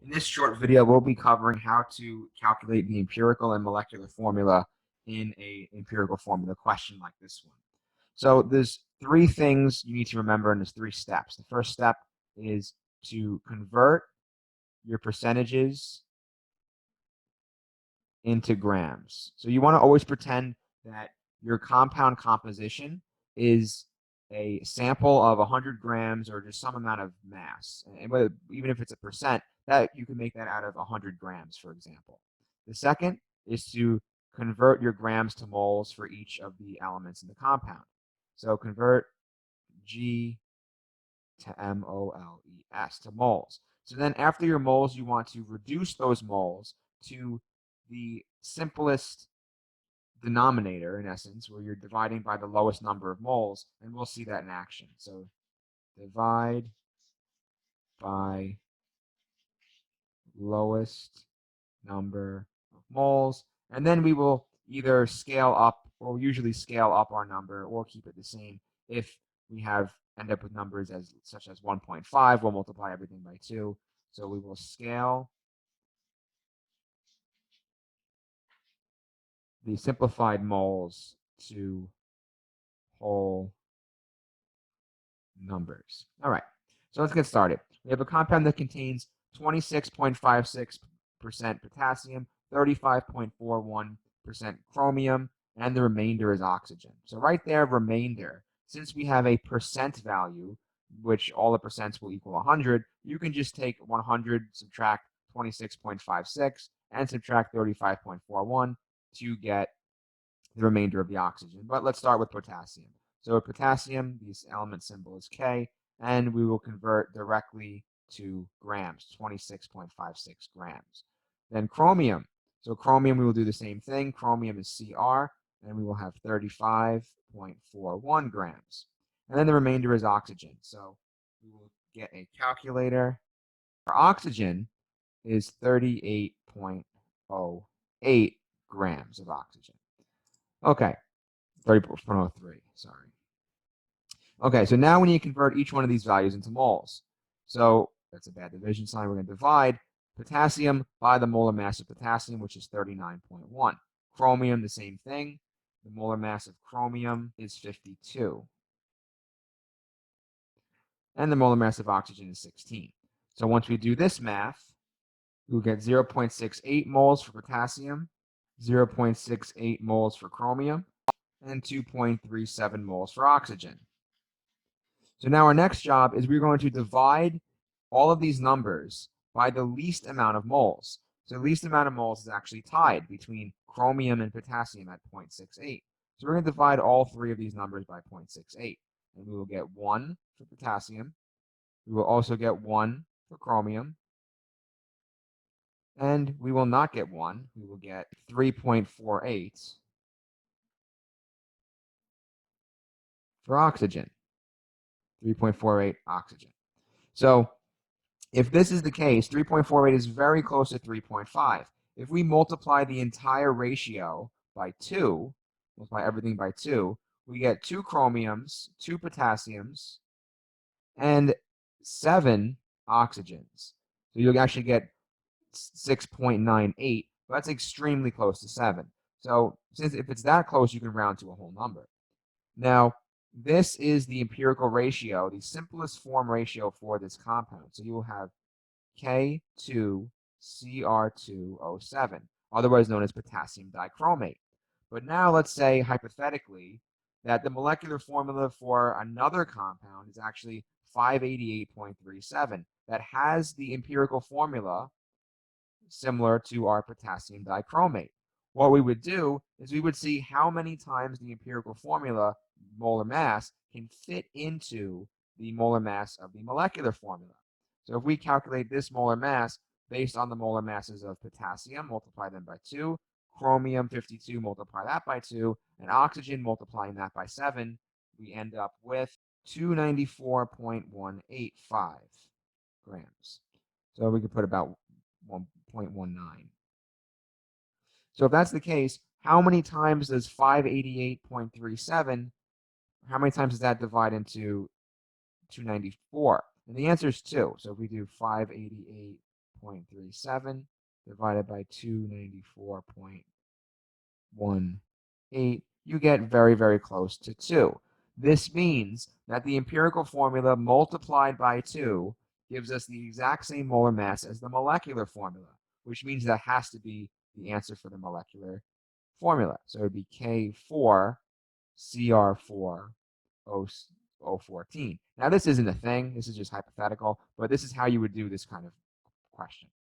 In this short video, we'll be covering how to calculate the empirical and molecular formula in an empirical formula question like this one. So there's three things you need to remember, and there's three steps. The first step is to convert your percentages into grams. So you want to always pretend that your compound composition is a sample of 100 grams or just some amount of mass. And even if it's a percent, that you can make that out of 100 grams, for example. The second is to convert your grams to moles for each of the elements in the compound. So convert G to MOLES to moles. So then after your moles, you want to reduce those moles to the simplest denominator, in essence, where you're dividing by the lowest number of moles, and we'll see that in action. So divide by lowest number of moles, and then we will either scale up, or usually scale up our number, or keep it the same. If we end up with numbers such as 1.5, we'll multiply everything by 2. So we will scale the simplified moles to whole numbers. All right, so let's get started. We have a compound that contains 26.56% potassium, 35.41% chromium, and the remainder is oxygen. So right there, remainder. Since we have a percent value, which all the percents will equal 100, you can just take 100, subtract 26.56, and subtract 35.41 to get the remainder of the oxygen. But let's start with potassium. So with potassium, the element symbol is K, and we will convert directly to grams, 26.56 grams. Then chromium. So chromium, we will do the same thing. Chromium is Cr, and we will have 35.41 grams. And then the remainder is oxygen. So we will get a calculator. For oxygen is 38.08 grams of oxygen. Okay, 30.03, sorry. Okay, so now we need to convert each one of these values into moles. So that's a bad division sign. We're going to divide potassium by the molar mass of potassium, which is 39.1. Chromium, the same thing. The molar mass of chromium is 52. And the molar mass of oxygen is 16. So once we do this math, we'll get 0.68 moles for potassium, 0.68 moles for chromium, and 2.37 moles for oxygen. So now our next job is we're going to divide all of these numbers by the least amount of moles. So the least amount of moles is actually tied between chromium and potassium at 0.68. So we're going to divide all three of these numbers by 0.68. And we will get 1 for potassium. We will also get 1 for chromium. And we will not get 1. We will get 3.48 for oxygen. 3.48 oxygen. So if this is the case, 3.48 is very close to 3.5. If we multiply the entire ratio by 2, multiply everything by 2, we get 2 chromiums, 2 potassiums, and 7 oxygens. So you'll actually get 6.98, but that's extremely close to 7. So if it's that close, you can round to a whole number. Now, this is the empirical ratio, the simplest form ratio for this compound. So you will have K2Cr2O7, otherwise known as potassium dichromate. But now let's say, hypothetically, that the molecular formula for another compound is actually 588.37 that has the empirical formula similar to our potassium dichromate. What we would do is we would see how many times the empirical formula, molar mass, can fit into the molar mass of the molecular formula. So if we calculate this molar mass based on the molar masses of potassium, multiply them by 2, chromium 52, multiply that by 2, and oxygen, multiplying that by 7, we end up with 294.185 grams. So we could put about 1.19. So if that's the case, how many times does 588.37, how many times does that divide into 294? And the answer is 2. So if we do 588.37 0.37 divided by 294.18, you get very, very close to 2. This means that the empirical formula multiplied by 2 gives us the exact same molar mass as the molecular formula, which means that has to be the answer for the molecular formula. So it would be K4Cr4O14. Now, this isn't a thing. This is just hypothetical, but this is how you would do this kind of question.